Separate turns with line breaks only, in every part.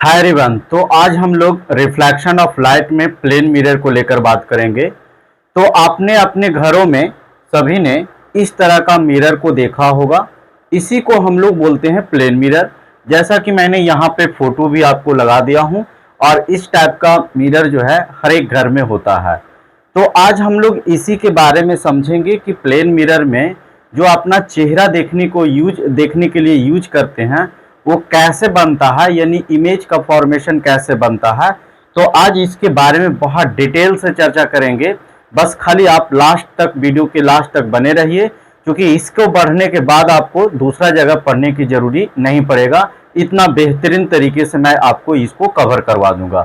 Hi everyone. तो आज हम लोग रिफ्लेक्शन ऑफ लाइट में प्लेन मिरर को लेकर बात करेंगे। तो आपने अपने घरों में सभी ने इस तरह का मिरर को देखा होगा। इसी को हम लोग बोलते हैं प्लेन मिरर। जैसा कि मैंने यहाँ पे फोटो भी आपको लगा दिया हूँ और इस टाइप का मिरर जो है हर एक घर में होता है। तो आज हम लोग इसी के बारे में समझेंगे कि प्लेन मिरर में जो अपना चेहरा देखने के लिए यूज करते हैं वो कैसे बनता है, यानी इमेज का फॉर्मेशन कैसे बनता है। तो आज इसके बारे में बहुत डिटेल से चर्चा करेंगे। बस खाली आप लास्ट तक, वीडियो के लास्ट तक बने रहिए, क्योंकि इसको बढ़ने के बाद आपको दूसरा जगह पढ़ने की जरूरी नहीं पड़ेगा। इतना बेहतरीन तरीके से मैं आपको इसको कवर करवा दूंगा।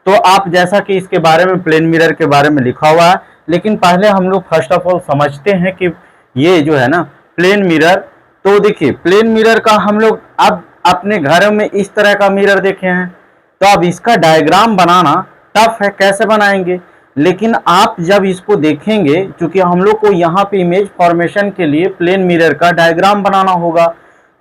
तो आप जैसा कि इसके बारे में प्लेन मिरर के बारे में लिखा हुआ है, लेकिन पहले हम लोग फर्स्ट ऑफ ऑल समझते हैं कि ये जो है ना प्लेन मिरर। तो देखिए, प्लेन मिरर का हम लोग अब अपने घरों में इस तरह का मिरर देखे हैं, तो अब इसका डायग्राम बनाना टफ है, कैसे बनाएंगे। लेकिन आप जब इसको देखेंगे, क्योंकि हम लोग को यहाँ पे इमेज फॉर्मेशन के लिए प्लेन मिरर का डायग्राम बनाना होगा,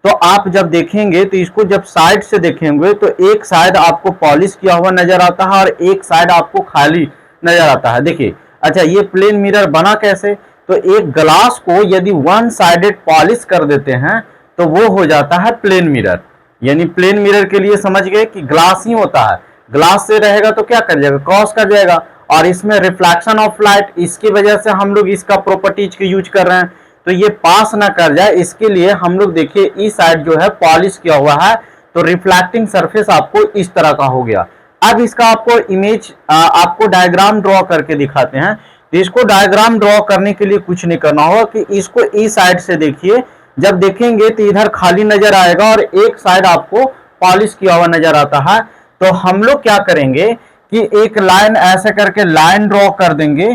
तो आप जब देखेंगे तो इसको जब साइड से देखेंगे तो एक साइड आपको पॉलिश किया हुआ नजर आता है और एक साइड आपको खाली नजर आता है। देखिए, अच्छा, ये प्लेन मिरर बना कैसे? तो एक ग्लास को यदि वन साइडेड पॉलिश कर देते हैं तो वो हो जाता है प्लेन मिरर। यानी प्लेन मिरर के लिए समझ गए कि ग्लास ही होता है। ग्लास से रहेगा तो क्या कर जाएगा, क्रॉस कर जाएगा। और इसमें रिफ्लेक्शन ऑफ लाइट, इसकी वजह से हम लोग इसका प्रॉपर्टीज के यूज कर रहे हैं, तो ये पास ना कर जाए इसके लिए हम लोग देखिए इस साइड जो है पॉलिश किया हुआ है, तो रिफ्लेक्टिंग सरफेस आपको इस तरह का हो गया। अब इसका आपको इमेज आपको डायग्राम ड्रॉ करके दिखाते हैं। तो इसको डायग्राम ड्रॉ करने के लिए कुछ नहीं करना होगा कि इसको इस साइड से देखिए, जब देखेंगे तो इधर खाली नजर आएगा और एक साइड आपको पॉलिश किया हुआ नजर आता है। तो हम लोग क्या करेंगे कि एक लाइन ऐसे करके लाइन ड्रॉ कर देंगे।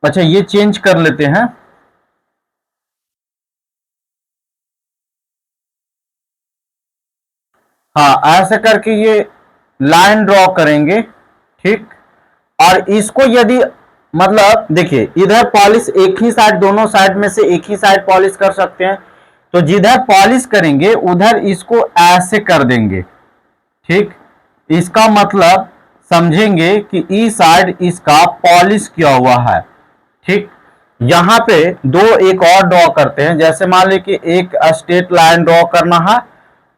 अच्छा, ये चेंज कर लेते हैं। हाँ, ऐसे करके ये लाइन ड्रॉ करेंगे, ठीक। और इसको यदि मतलब देखिए, इधर पॉलिश एक ही साइड, दोनों साइड में से एक ही साइड पॉलिश कर सकते हैं, तो जिधर पॉलिश करेंगे उधर इसको ऐसे कर देंगे, ठीक। इसका मतलब समझेंगे कि ई साइड इसका पॉलिश किया हुआ है, ठीक। यहां पे दो एक और ड्रॉ करते हैं। जैसे मान लीजिए कि एक स्ट्रेट लाइन ड्रॉ करना है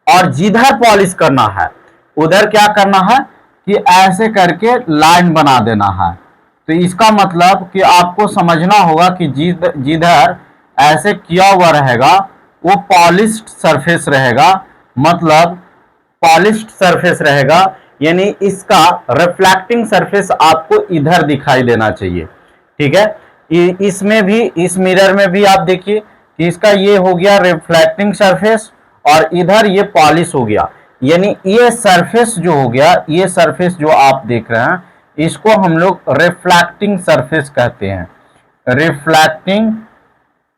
और जिधर पॉलिश करना है उधर क्या करना है कि ऐसे करके लाइन बना देना है। तो इसका मतलब कि आपको समझना होगा कि जिधर ऐसे किया हुआ रहेगा वो पॉलिश्ड सरफेस रहेगा, मतलब पॉलिश्ड सरफेस रहेगा, यानी इसका रिफ्लेक्टिंग सरफेस आपको इधर दिखाई देना चाहिए, ठीक है। इसमें भी, इस मिरर में भी आप देखिए कि इसका ये हो गया रिफ्लेक्टिंग सरफेस और इधर ये पॉलिश हो गया। यानी ये सरफेस जो हो गया, ये सरफेस जो आप देख रहे हैं, इसको हम लोग रिफ्लेक्टिंग सरफेस कहते हैं। रिफ्लेक्टिंग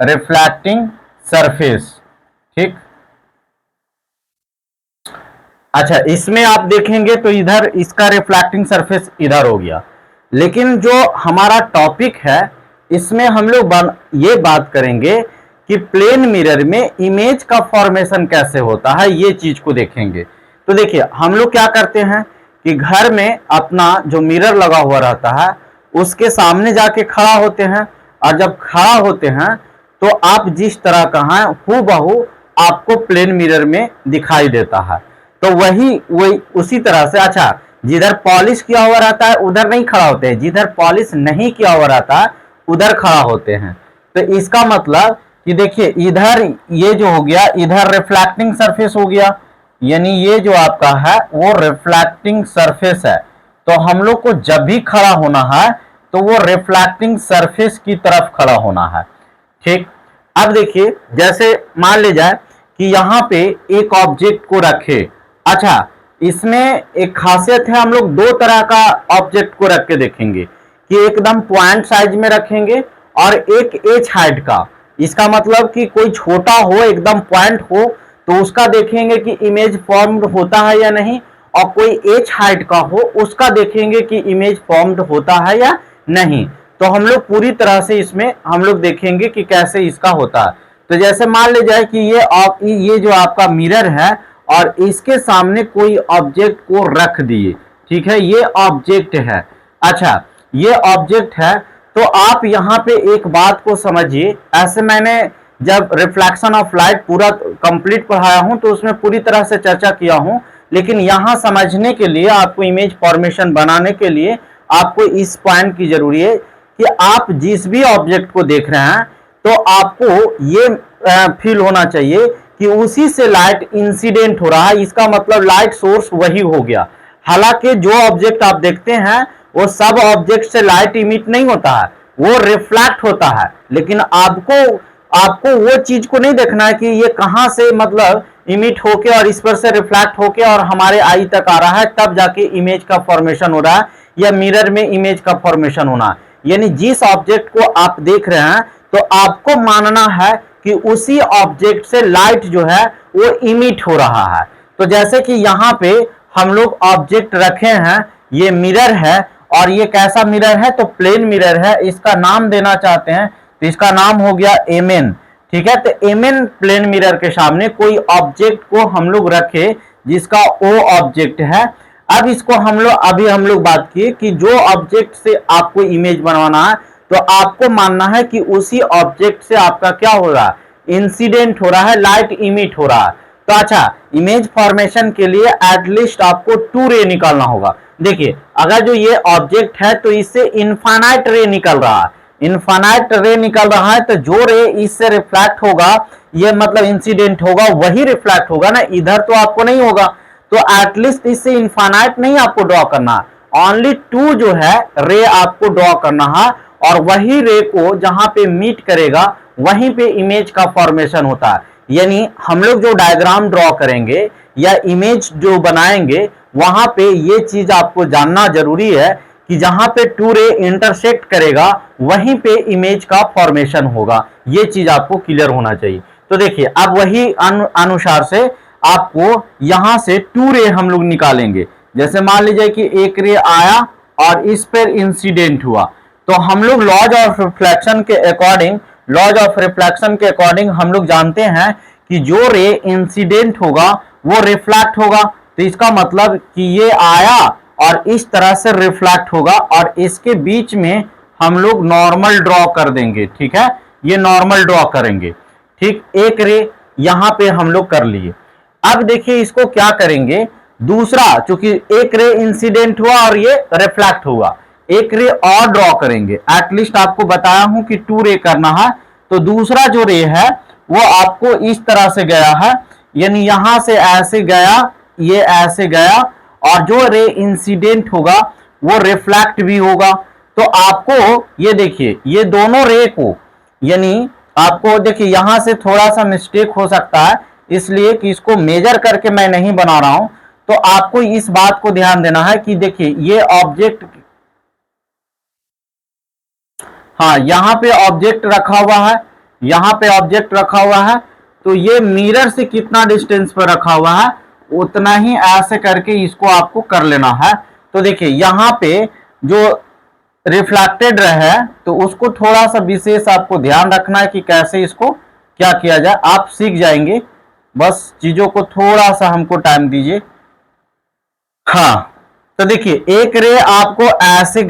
रिफ्लेक्टिंग सरफेस, ठीक। अच्छा, इसमें आप देखेंगे तो इधर इसका रिफ्लेक्टिंग सरफेस इधर हो गया। लेकिन जो हमारा टॉपिक है इसमें हम लोग ये बात करेंगे कि प्लेन मिरर में इमेज का फॉर्मेशन कैसे होता है, ये चीज को देखेंगे। तो देखिए, हम लोग क्या करते हैं कि घर में अपना जो मिरर लगा हुआ रहता है उसके सामने जाके खड़ा होते हैं, और जब खड़ा होते हैं तो आप जिस तरह का है हूबहू आपको प्लेन मिरर में दिखाई देता है। तो वही उसी तरह से, अच्छा, जिधर पॉलिश किया हुआ रहता है उधर नहीं खड़ा होते हैं, जिधर पॉलिश नहीं किया हुआ रहता है उधर खड़ा होते हैं। तो इसका मतलब कि देखिए, इधर ये जो हो गया, इधर रिफ्लेक्टिंग सरफेस हो गया, यानी ये जो आपका है वो रिफ्लेक्टिंग सरफेस है। तो हम लोग को जब भी खड़ा होना है तो वो रिफ्लेक्टिंग सरफेस की तरफ खड़ा होना है, ठीक। अब देखिए, जैसे मान ले जाए कि यहाँ पे एक ऑब्जेक्ट को रखे। अच्छा, इसमें एक खासियत है, हम लोग दो तरह का ऑब्जेक्ट को रख के देखेंगे कि एकदम पॉइंट साइज में रखेंगे और एक एज हाइट का। इसका मतलब कि कोई छोटा हो, एकदम पॉइंट हो, तो उसका देखेंगे कि इमेज फॉर्म्ड होता है या नहीं, और कोई एज हाइट का हो उसका देखेंगे कि इमेज फॉर्म्ड होता है या नहीं। तो हम लोग पूरी तरह से इसमें हम लोग देखेंगे कि कैसे इसका होता है। तो जैसे मान ले जाए कि ये जो आपका मिरर है और इसके सामने कोई ऑब्जेक्ट को रख दिए, ठीक है, ये ऑब्जेक्ट है। अच्छा, ये ऑब्जेक्ट है, तो आप यहाँ पे एक बात को समझिए। ऐसे मैंने जब रिफ्लेक्शन ऑफ लाइट पूरा कंप्लीट पढ़ाया हूं तो उसमें पूरी तरह से चर्चा किया हूं, लेकिन यहां समझने के लिए, आपको इमेज फॉर्मेशन बनाने के लिए आपको इस पॉइंट की जरूरी है कि आप जिस भी ऑब्जेक्ट को देख रहे हैं तो आपको ये फील होना चाहिए कि उसी से लाइट इंसिडेंट हो रहा है। इसका मतलब लाइट सोर्स वही हो गया। हालांकि जो ऑब्जेक्ट आप देखते हैं वो सब ऑब्जेक्ट से लाइट इमिट नहीं होता है, वो रिफ्लेक्ट होता है, लेकिन आपको वो चीज को नहीं देखना है कि ये कहां से मतलब इमिट होके और इस पर से रिफ्लेक्ट होके और हमारे आई तक आ रहा है, तब जाके इमेज का फॉर्मेशन हो रहा है या मिरर में इमेज का फॉर्मेशन होना। यानी जिस ऑब्जेक्ट को आप देख रहे हैं तो आपको मानना है कि उसी ऑब्जेक्ट से लाइट जो है वो इमिट हो रहा है। तो जैसे कि यहाँ पे हम लोग ऑब्जेक्ट रखे हैं, ये मिरर है, और ये कैसा मिरर है, तो प्लेन मिरर है। इसका नाम देना चाहते हैं तो इसका नाम हो गया एमएन, ठीक है। तो एमएन प्लेन मिरर के सामने कोई ऑब्जेक्ट को हम लोग रखे जिसका ओ ऑब्जेक्ट है। अब इसको हम लोग बात किए कि जो ऑब्जेक्ट से आपको इमेज बनवाना है तो आपको मानना है कि उसी ऑब्जेक्ट से आपका क्या हो रहा है, इंसिडेंट हो रहा है, लाइट इमिट हो रहा है। तो अच्छा, इमेज फॉर्मेशन के लिए एटलीस्ट आपको 2 रे निकालना होगा। देखिए, अगर जो ये ऑब्जेक्ट है तो इससे इनफाइनाइट रे निकल रहा है, इनफाइनाइट रे निकल रहा है, तो जो रे इससे रिफ्लेक्ट होगा, ये मतलब इंसिडेंट होगा, वही रिफ्लेक्ट होगा ना, इधर तो आपको नहीं होगा। तो एटलीस्ट इससे इनफाइनाइट नहीं आपको ड्रॉ करना, ओनली 2 जो है रे आपको ड्रॉ करना है, और वही रे को जहां पे मीट करेगा वहीं पे इमेज का फॉर्मेशन होता है। यानी हम लोग जो डायग्राम ड्रॉ करेंगे या इमेज जो बनाएंगे, वहां पे ये चीज आपको जानना जरूरी है कि जहां पे 2 रे इंटरसेक्ट करेगा वहीं पे इमेज का फॉर्मेशन होगा। ये चीज आपको क्लियर होना चाहिए। तो देखिए, अब वही अनुसार से आपको यहां से 2 रे हम लोग निकालेंगे। जैसे मान लीजिए कि एक रे आया और इस पर इंसिडेंट हुआ, तो हम लोग लॉज ऑफ रिफ्लेक्शन के अकॉर्डिंग हम लोग जानते हैं कि जो रे इंसिडेंट होगा वो रिफ्लेक्ट होगा। तो इसका मतलब कि ये आया और इस तरह से रिफ्लेक्ट होगा, और इसके बीच में हम लोग नॉर्मल ड्रॉ कर देंगे, ठीक है, ये नॉर्मल ड्रॉ करेंगे, ठीक। एक रे यहां पे हम लोग कर लिए। अब देखिए इसको क्या करेंगे, दूसरा, चूंकि एक रे इंसिडेंट हुआ और ये रिफ्लेक्ट हुआ, एक रे और ड्रॉ करेंगे। एटलीस्ट आपको बताया हूं कि 2 रे करना है, तो दूसरा जो रे है वो आपको इस तरह से गया है, यानी यहां से ऐसे गया, ये ऐसे गया, और जो रे इंसिडेंट होगा वो रिफ्लेक्ट भी होगा। तो आपको ये देखिए, ये दोनों रे को, यानी आपको देखिए यहां से थोड़ा सा मिस्टेक हो सकता है, इसलिए कि इसको मेजर करके मैं नहीं बना रहा हूं। तो आपको इस बात को ध्यान देना है कि देखिए ये ऑब्जेक्ट, हाँ, यहां पे ऑब्जेक्ट रखा हुआ है, यहां पे ऑब्जेक्ट रखा हुआ है, तो ये मिरर से कितना डिस्टेंस पर रखा हुआ है उतना ही ऐसे करके इसको आपको कर लेना है। तो देखिए यहां पे जो रिफ्लेक्टेड रहे तो उसको थोड़ा सा विशेष आपको ध्यान रखना है कि कैसे इसको क्या किया जाए, आप सीख जाएंगे, बस चीजों को थोड़ा सा हमको टाइम दीजिए। हाँ, तो देखिए एक रे आपको ऐसे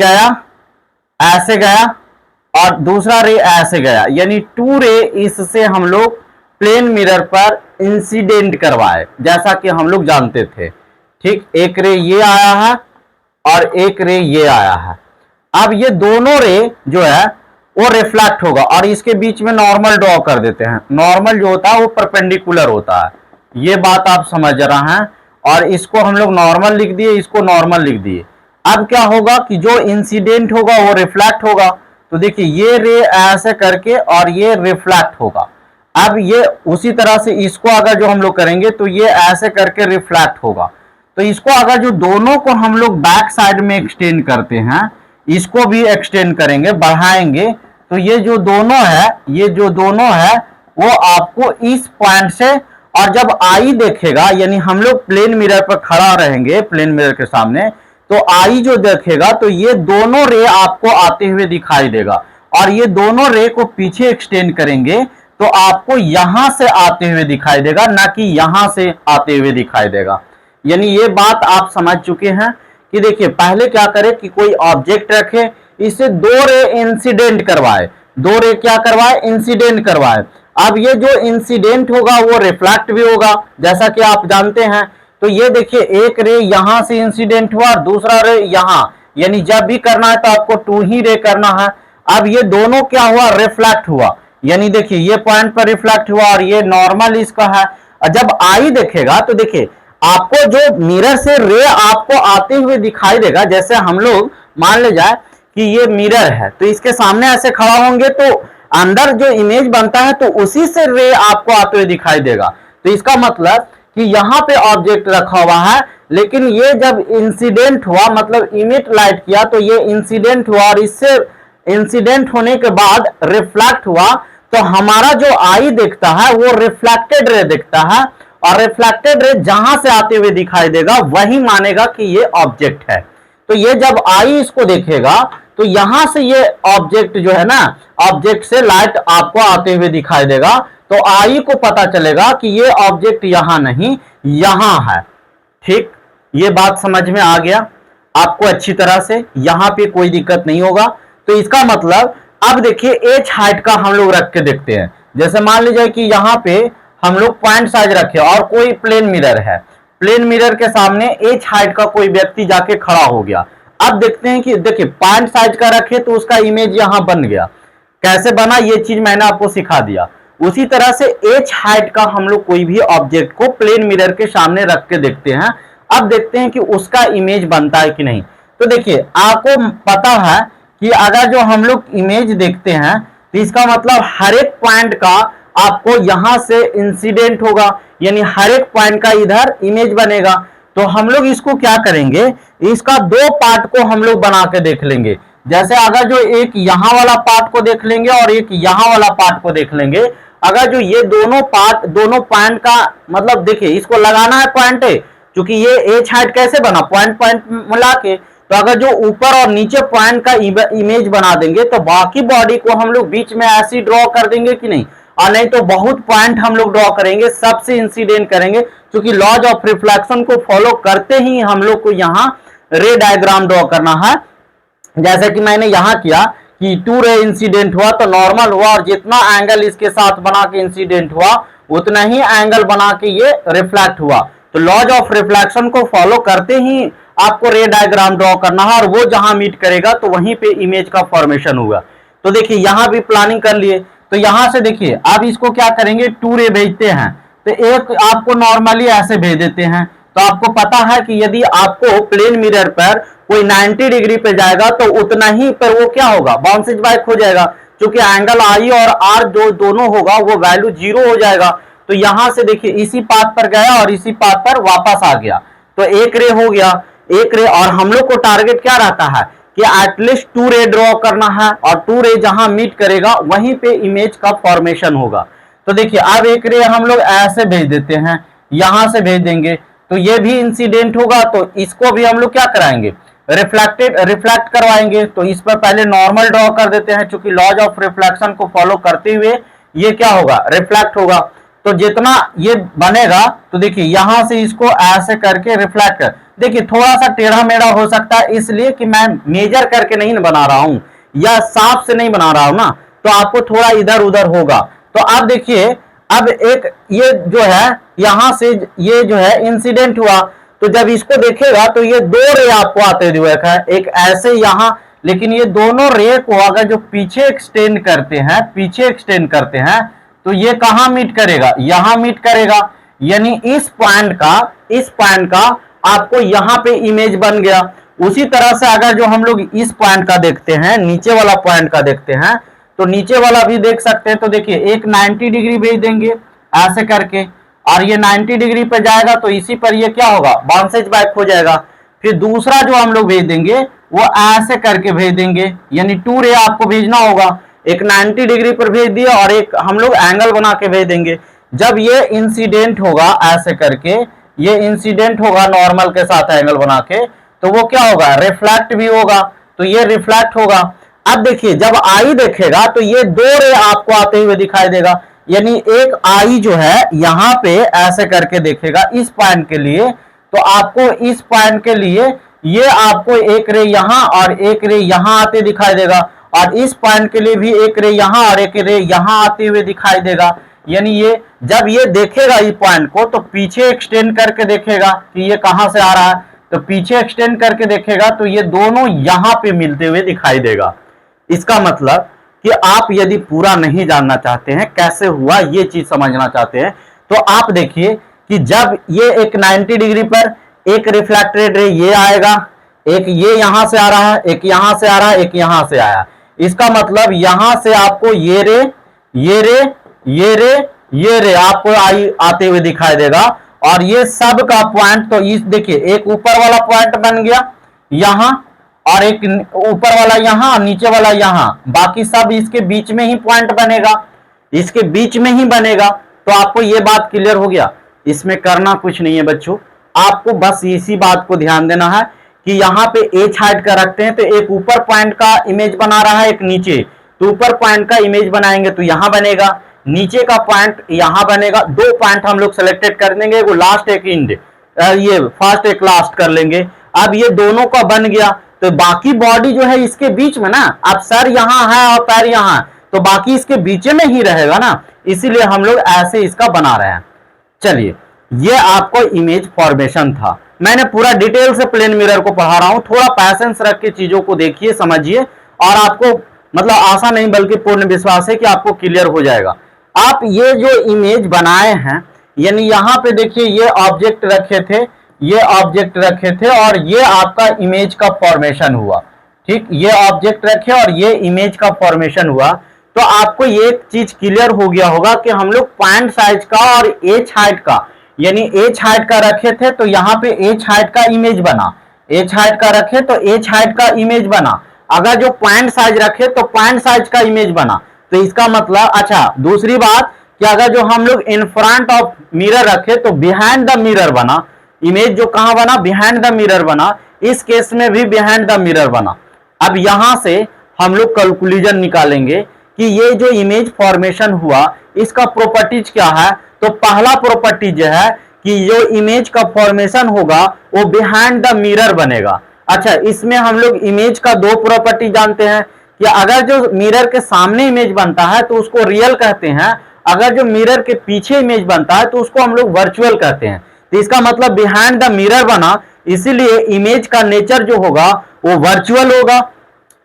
गया और दूसरा रे ऐसे गया, यानी 2 रे इससे हम लोग प्लेन मिरर पर इंसिडेंट करवाए, जैसा कि हम लोग जानते थे, ठीक। एक रे ये आया है और एक रे ये आया है। अब ये दोनों रे जो है वो रिफ्लेक्ट होगा, और इसके बीच में नॉर्मल ड्रॉ कर देते हैं। नॉर्मल जो होता है वो परपेंडिकुलर होता है, ये बात आप समझ रहे हैं, और इसको हम लोग नॉर्मल लिख दिए, इसको नॉर्मल लिख दिए। अब क्या होगा कि जो इंसिडेंट होगा वो रिफ्लेक्ट होगा, तो देखिए ये रे ऐसे करके और ये रिफ्लेक्ट होगा। अब ये उसी तरह से इसको अगर जो हम लोग करेंगे तो ये ऐसे करके रिफ्लेक्ट होगा। तो इसको अगर जो दोनों को हम लोग बैक साइड में एक्सटेंड करते हैं, इसको भी एक्सटेंड करेंगे, बढ़ाएंगे, तो ये जो दोनों है वो आपको इस पॉइंट से, और जब आई देखेगा, यानी हम लोग प्लेन मिरर पर खड़ा रहेंगे, प्लेन मिरर के सामने, तो आई जो देखेगा तो ये दोनों रे आपको आते हुए दिखाई देगा, और ये दोनों रे को पीछे एक्सटेंड करेंगे तो तो आपको यहां से आते हुए दिखाई देगा, ना कि यहां से आते हुए दिखाई देगा। यानी ये बात आप समझ चुके हैं कि देखिए पहले क्या करें कि कोई ऑब्जेक्ट रखे, इसे दो रे इंसिडेंट करवाए, दो रे क्या करवाए, इंसिडेंट करवाए। अब ये जो इंसिडेंट होगा वो रिफ्लेक्ट भी होगा, जैसा कि आप जानते हैं। तो ये देखिए एक रे यहां से इंसिडेंट हुआ, दूसरा रे यहां, यानी जब भी करना है तो आपको 2 ही रे करना है। अब ये दोनों क्या हुआ, रिफ्लेक्ट हुआ, यानी देखिए ये पॉइंट पर रिफ्लेक्ट हुआ और ये नॉर्मल इसका है। और जब आई देखेगा तो देखिए आपको जो मिरर से रे आपको आते हुए दिखाई देगा, जैसे हम लोग मान ले जाए कि ये मिरर है, तो इसके सामने ऐसे खड़ा होंगे तो अंदर जो इमेज बनता है तो उसी से रे आपको आते हुए दिखाई देगा। तो इसका मतलब कि यहां पे ऑब्जेक्ट रखा हुआ है, लेकिन ये जब इंसिडेंट हुआ, मतलब इमिट लाइट किया, तो ये इंसिडेंट हुआ और इससे इंसिडेंट होने के बाद रिफ्लेक्ट हुआ, तो हमारा जो आई दिखता है वो रिफ्लेक्टेड रे दिखता है, और रिफ्लेक्टेड रे जहां से आते हुए दिखाई देगा वही मानेगा कि ये ऑब्जेक्ट है। तो ये जब आई इसको देखेगा तो यहां से ये ऑब्जेक्ट जो है ना, ऑब्जेक्ट से लाइट आपको आते हुए दिखाई देगा, तो आई को पता चलेगा कि ये ऑब्जेक्ट यहां नहीं यहां है। ठीक, ये बात समझ में आ गया आपको अच्छी तरह से, यहां पे कोई दिक्कत नहीं होगा। तो इसका मतलब अब देखिए एच हाइट का हम लोग रख के देखते हैं। जैसे मान लीजिए कि यहां पे हम लोग पॉइंट साइज रखे और कोई प्लेन मिरर है, प्लेन मिरर के सामने एच हाइट का कोई व्यक्ति जाके खड़ा हो गया। अब देखते हैं कि देखिए पॉइंट साइज का रखे तो उसका इमेज यहां बन गया, कैसे बना ये चीज मैंने आपको सिखा दिया। उसी तरह से एच हाइट का हम लोग कोई भी ऑब्जेक्ट को प्लेन मिरर के सामने रख के देखते हैं। अब देखते हैं कि उसका इमेज बनता है कि नहीं। तो देखिए आपको पता है कि अगर जो हम लोग इमेज देखते हैं तो इसका मतलब हर एक पॉइंट का आपको यहां से इंसिडेंट होगा, यानी हर एक पॉइंट का इधर इमेज बनेगा। तो हम लोग इसको क्या करेंगे, इसका दो पार्ट को हम लोग बना के देख लेंगे। जैसे अगर जो एक यहां वाला पार्ट को देख लेंगे और एक यहां वाला पार्ट को देख लेंगे, अगर जो ये दोनों पार्ट, दोनों पॉइंट का मतलब देखिए इसको लगाना है पॉइंट, क्योंकि ये एच हाइट कैसे बना, पॉइंट पॉइंट मिला के। तो अगर जो ऊपर और नीचे पॉइंट का इमेज बना देंगे तो बाकी बॉडी को हम लोग बीच में ऐसी ड्रॉ कर देंगे कि नहीं, और नहीं तो बहुत पॉइंट हम लोग ड्रॉ करेंगे, सबसे इंसिडेंट करेंगे, क्योंकि लॉज ऑफ रिफ्लेक्शन को फॉलो करते ही हम लोग को यहाँ रे डायग्राम ड्रॉ करना है। जैसे कि मैंने यहां किया कि 2 रे इंसिडेंट हुआ तो नॉर्मल हुआ, और जितना एंगल इसके साथ बना के इंसिडेंट हुआ उतना ही एंगल बना के ये रिफ्लेक्ट हुआ। तो लॉज ऑफ रिफ्लेक्शन को फॉलो करते ही आपको रे डायग्राम ड्रॉ करना है, और वो जहां मीट करेगा तो वहीं पे इमेज का फॉर्मेशन होगा। तो देखिए यहां भी प्लानिंग कर लिए, तो यहां से देखिए अब इसको क्या करेंगे, 2 रे भेजते हैं, तो एक आपको नॉर्मली ऐसे भेज देते हैं। तो आपको पता है कि यदि आपको प्लेन मिरर पर कोई 90 डिग्री पे जाएगा तो उतना ही पर वो क्या होगा, बाउंसेज बैक हो जाएगा, क्योंकि एंगल आई और आर जो दोनों होगा वो वैल्यू 0 हो जाएगा। तो यहां से देखिए इसी पाथ पर गया और इसी पाथ पर वापस आ गया, तो एक रे हो गया, एक रे। और हम लोग को टारगेट क्या रहता है कि एटलीस्ट 2 रे ड्रॉ करना है, और 2 रे जहां मीट करेगा वहीं पे इमेज का फॉर्मेशन होगा। तो देखिए अब एक रे हम लोग ऐसे भेज देते हैं, यहां से भेज देंगे तो ये भी इंसिडेंट होगा, तो इसको भी हम लोग क्या कराएंगे, रिफ्लेक्ट करवाएंगे। तो इस पर पहले नॉर्मल ड्रॉ कर देते हैं, क्योंकि लॉज ऑफ रिफ्लेक्शन को फॉलो करते हुए ये क्या होगा, रिफ्लेक्ट होगा। तो जितना ये बनेगा, तो देखिए यहां से इसको ऐसे करके रिफ्लेक्ट कर, देखिए थोड़ा सा टेढ़ा मेढ़ा हो सकता है, इसलिए कि मैं मेजर करके नहीं बना रहा हूं या सांप से नहीं बना रहा हूं ना, तो आपको थोड़ा इधर उधर होगा। तो अब देखिए अब एक ये जो है यहां से ये जो है इंसिडेंट हुआ, तो जब इसको देखेगा तो ये 2 रे आपको आते हुए है, एक ऐसे यहां, लेकिन ये दोनों रे को अगर जो पीछे एक्सटेंड करते हैं, पीछे एक्सटेंड करते हैं, तो ये कहां मीट करेगा, यहां मीट करेगा, यानी इस पॉइंट का आपको यहां पे इमेज बन गया। उसी तरह से अगर जो हम लोग इस पॉइंट का देखते हैं, नीचे वाला पॉइंट का देखते हैं, तो नीचे वाला भी देख सकते हैं। तो देखिए एक 90 डिग्री भेज देंगे ऐसे करके, और ये 90 डिग्री पे जाएगा तो इसी पर ये क्या होगा, बाउंसेज बैक हो जाएगा। फिर दूसरा जो हम लोग भेज देंगे वो ऐसे करके भेज देंगे, यानी 2 रे आपको भेजना होगा, एक 90 डिग्री पर भेज दिया और एक हम लोग एंगल बना के भेज देंगे। जब ये इंसिडेंट होगा ऐसे करके, ये इंसिडेंट होगा नॉर्मल के साथ एंगल बना के, तो वो क्या होगा, रिफ्लेक्ट भी होगा, तो ये रिफ्लेक्ट होगा। अब देखिए जब आई देखेगा तो ये 2 रे आपको आते हुए दिखाई देगा, यानी एक आई जो है यहां पे ऐसे करके देखेगा इस पॉइंट के लिए, तो आपको इस पॉइंट के लिए ये आपको एक रे यहां और एक रे यहां आते दिखाई देगा, और इस पॉइंट के लिए भी एक रे यहां और एक रे यहां आते हुए दिखाई देगा। यानी ये जब ये देखेगा इस पॉइंट को तो पीछे एक्सटेंड करके देखेगा कि ये कहां से आ रहा है, तो पीछे एक्सटेंड करके देखेगा तो ये दोनों यहां पे मिलते हुए दिखाई देगा। इसका मतलब कि आप यदि पूरा नहीं जानना चाहते हैं कैसे हुआ ये चीज समझना चाहते हैं, तो आप देखिए कि जब ये एक 90 डिग्री पर एक रिफ्लेक्टेड रे ये आएगा, एक ये यहां से आ रहा है, एक यहां से आ रहा है, एक यहां से आया, इसका मतलब यहां से आपको ये रे ये रे ये रे ये रे आपको आई आते हुए दिखाई देगा, और ये सब का पॉइंट तो इस देखिए एक ऊपर वाला पॉइंट बन गया यहां, और एक ऊपर वाला यहां, नीचे वाला यहां, बाकी सब इसके बीच में ही पॉइंट बनेगा, इसके बीच में ही बनेगा। तो आपको यह बात क्लियर हो गया। इसमें करना कुछ नहीं है बच्चों, आपको बस इसी बात को ध्यान देना है कि यहाँ पे एच हाइट का रखते हैं तो एक ऊपर पॉइंट का इमेज बना रहा है, एक नीचे, तो ऊपर पॉइंट का इमेज बनाएंगे तो यहां बनेगा, नीचे का पॉइंट यहां बनेगा। दो पॉइंट हम लोग सेलेक्टेड कर देंगे, वो लास्ट एक इंड, ये फर्स्ट एक लास्ट कर लेंगे। अब ये दोनों का बन गया तो बाकी बॉडी जो है इसके बीच में ना, अब सर यहां है और पैर यहां, तो बाकी इसके बीच में ही रहेगा ना, इसीलिए हम लोग ऐसे इसका बना रहे हैं। चलिए, ये आपको इमेज फॉर्मेशन था। मैंने पूरा डिटेल से प्लेन मिरर को पढ़ा रहा हूं, थोड़ा पैसेंस रख के चीजों को देखिए, समझिए, और आपको मतलब आशा नहीं बल्कि पूर्ण विश्वास है कि आपको क्लियर हो जाएगा। आप ये जो इमेज बनाए हैं, यानी यहां पे देखिए ये ऑब्जेक्ट रखे थे, ये ऑब्जेक्ट रखे थे, और ये आपका इमेज का फॉर्मेशन हुआ। ठीक, ये ऑब्जेक्ट रखे और ये इमेज का फॉर्मेशन हुआ, तो आपको ये चीज क्लियर हो गया होगा कि हम लोग पॉइंट साइज का और एच हाइट का, यानी एच हाइट का रखे थे तो यहाँ पे एच हाइट का इमेज बना, एच हाइट का रखे तो एच हाइट का इमेज बना, अगर जो पॉइंट साइज रखे तो पॉइंट साइज का इमेज बना। तो इसका मतलब, अच्छा दूसरी बात कि अगर जो हम लोग इन फ्रंट ऑफ मिरर रखे तो बिहाइंड द मिरर बना, इमेज जो कहां बना, बिहाइंड द मिरर बना, इस केस में भी बिहाइंड द मिरर बना। अब यहां से हम लोग कंक्लूजन निकालेंगे कि ये जो इमेज फॉर्मेशन हुआ इसका प्रॉपर्टीज क्या है। तो पहला प्रॉपर्टी जो है कि जो इमेज का फॉर्मेशन होगा वो बिहाइंड द मिरर बनेगा। अच्छा, इसमें हम लोग इमेज का दो प्रॉपर्टी जानते हैं कि अगर जो मिरर के सामने इमेज बनता है तो उसको रियल कहते हैं, अगर जो मिरर के पीछे इमेज बनता है तो उसको हम लोग वर्चुअल कहते हैं। तो इसका मतलब बिहाइंड द मिरर बना, इसीलिए इमेज का नेचर जो होगा वो वर्चुअल होगा,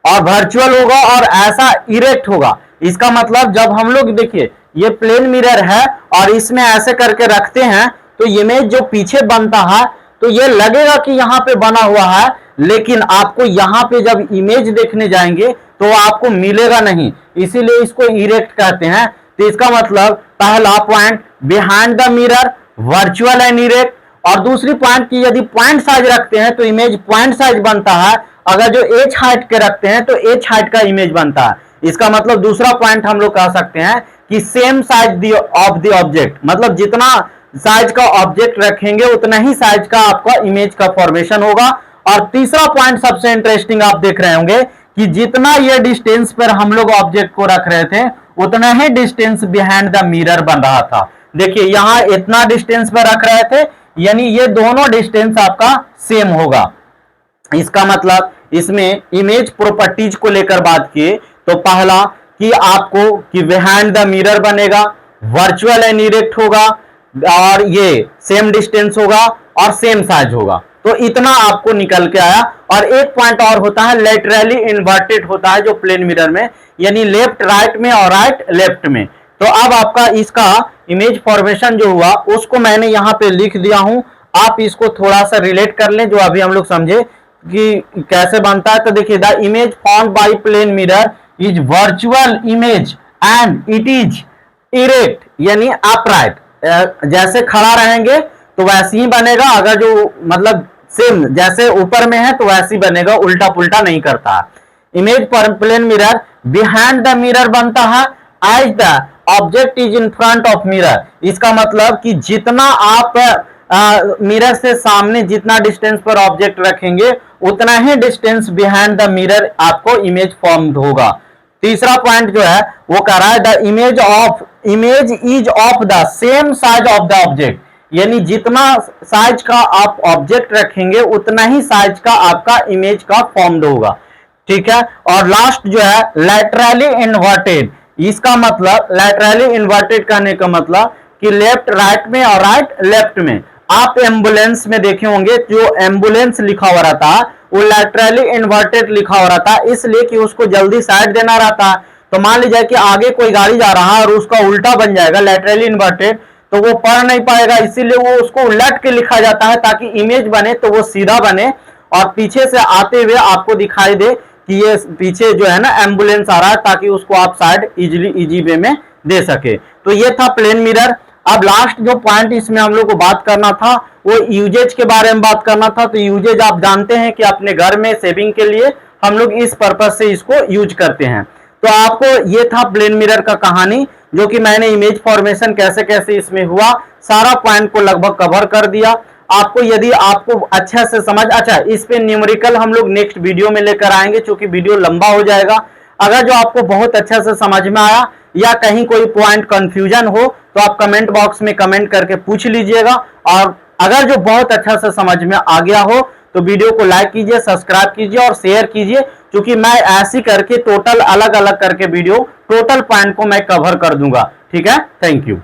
और वर्चुअल होगा और ऐसा इरेक्ट होगा। इसका मतलब जब हम लोग देखिए ये प्लेन मिरर है और इसमें ऐसे करके रखते हैं तो इमेज जो पीछे बनता है तो ये लगेगा कि यहाँ पे बना हुआ है, लेकिन आपको यहाँ पे जब इमेज देखने जाएंगे तो आपको मिलेगा नहीं, इसीलिए इसको इरेक्ट कहते हैं। तो इसका मतलब पहला point behind the mirror, virtual and erect, और दूसरी पॉइंट की यदि पॉइंट साइज रखते हैं तो इमेज पॉइंट साइज बनता है, अगर जो एच हाइट के रखते हैं तो एच हाइट का इमेज बनता है। इसका मतलब दूसरा पॉइंट हम लोग कह सकते हैं कि same size of the object, मतलब जितना साइज का ऑब्जेक्ट रखेंगे उतना ही साइज का आपका इमेज का फॉर्मेशन होगा। और तीसरा पॉइंट सबसे इंटरेस्टिंग आप देख रहे होंगे कि जितना ये डिस्टेंस पर हम लोग ऑब्जेक्ट को रख रहे थे उतना ही डिस्टेंस बिहाइंड द मिरर बन रहा था। देखिए यहां इतना डिस्टेंस पर रख रहे थे, यानी ये दोनों डिस्टेंस आपका सेम होगा। इसका मतलब इसमें इमेज प्रॉपर्टीज को लेकर बात किए तो पहला कि आपको कि बिहाइंड द मिरर बनेगा, वर्चुअल एंड इरेक्ट होगा, और ये सेम डिस्टेंस होगा और सेम साइज होगा। तो इतना आपको निकल के आया। और एक पॉइंट और होता है, लेटरली इन्वर्टेड होता है जो प्लेन मिरर में, यानी लेफ्ट राइट में और राइट लेफ्ट में। तो अब आपका इसका इमेज फॉर्मेशन जो हुआ उसको मैंने यहाँ पे लिख दिया हूं, आप इसको थोड़ा सा रिलेट कर लें जो अभी हम लोग समझे कि कैसे बनता है। तो देखिए, the image formed by plane mirror is virtual image and it is erect, यानी अपराइट, जैसे खड़ा रहेंगे तो वैसे ही बनेगा, अगर जो मतलब सेम जैसे ऊपर में है तो वैसे ही बनेगा, उल्टा पुल्टा नहीं करता। Image for plane mirror behind the mirror बनता है as the object is in front of mirror. इसका मतलब कि जितना आप मिरर से सामने जितना डिस्टेंस पर ऑब्जेक्ट रखेंगे उतना ही डिस्टेंस बिहाइंड द मिरर आपको इमेज फॉर्म होगा। तीसरा पॉइंट जो है वो कह रहा है the image is of the same size of the object, यानी जितना साइज का आप ऑब्जेक्ट रखेंगे उतना ही साइज का आपका इमेज का फॉर्म्ड होगा, ठीक है। और लास्ट जो है लैटरली इन्वर्टेड, इसका मतलब लैटरली इन्वर्टेड कहने का मतलब कि लेफ्ट राइट में और राइट लेफ्ट में। आप एम्बुलेंस में देखे होंगे जो एम्बुलेंस लिखा हुआ रहता है वो लैटरली इन्वर्टेड लिखा हुआ रहता है, इसलिए कि उसको जल्दी साइड देना रहता है। तो मान लीजिए कि आगे कोई गाड़ी जा रहा है और उसका उल्टा बन जाएगा लैटरली इन्वर्टेड, तो वो पढ़ नहीं पाएगा, इसीलिए वो उसको उलट के लिखा जाता है ताकि इमेज बने तो वो सीधा बने और पीछे से आते हुए आपको दिखाई दे कि ये पीछे जो है ना एम्बुलेंस आ रहा है, ताकि उसको आप साइड इजी वे में दे सके। तो ये था प्लेन मिरर। अब लास्ट जो पॉइंट इसमें हम लोग को बात करना था वो यूजेज के बारे में बात करना था। तो यूजेज आप जानते हैं कि अपने घर में सेविंग के लिए हम लोग इस पर्पज से इसको यूज करते हैं। तो आपको ये था प्लेन मिरर का कहानी, जो कि मैंने इमेज फॉर्मेशन कैसे कैसे इसमें हुआ सारा पॉइंट को लगभग कवर कर दिया। आपको यदि आपको अच्छा से अच्छा इस पे न्यूमेरिकल हम लोग नेक्स्ट वीडियो में लेकर आएंगे, क्योंकि वीडियो लंबा हो जाएगा। अगर जो आपको बहुत अच्छा से समझ में आया या कहीं कोई पॉइंट कंफ्यूजन हो तो आप कमेंट बॉक्स में कमेंट करके पूछ लीजिएगा। और अगर जो बहुत अच्छा से समझ में आ गया हो तो वीडियो को लाइक कीजिए, सब्सक्राइब कीजिए और शेयर कीजिए, क्योंकि मैं ऐसी करके टोटल अलग अलग करके वीडियो टोटल पॉइंट को मैं कवर कर दूंगा। ठीक है, थैंक यू।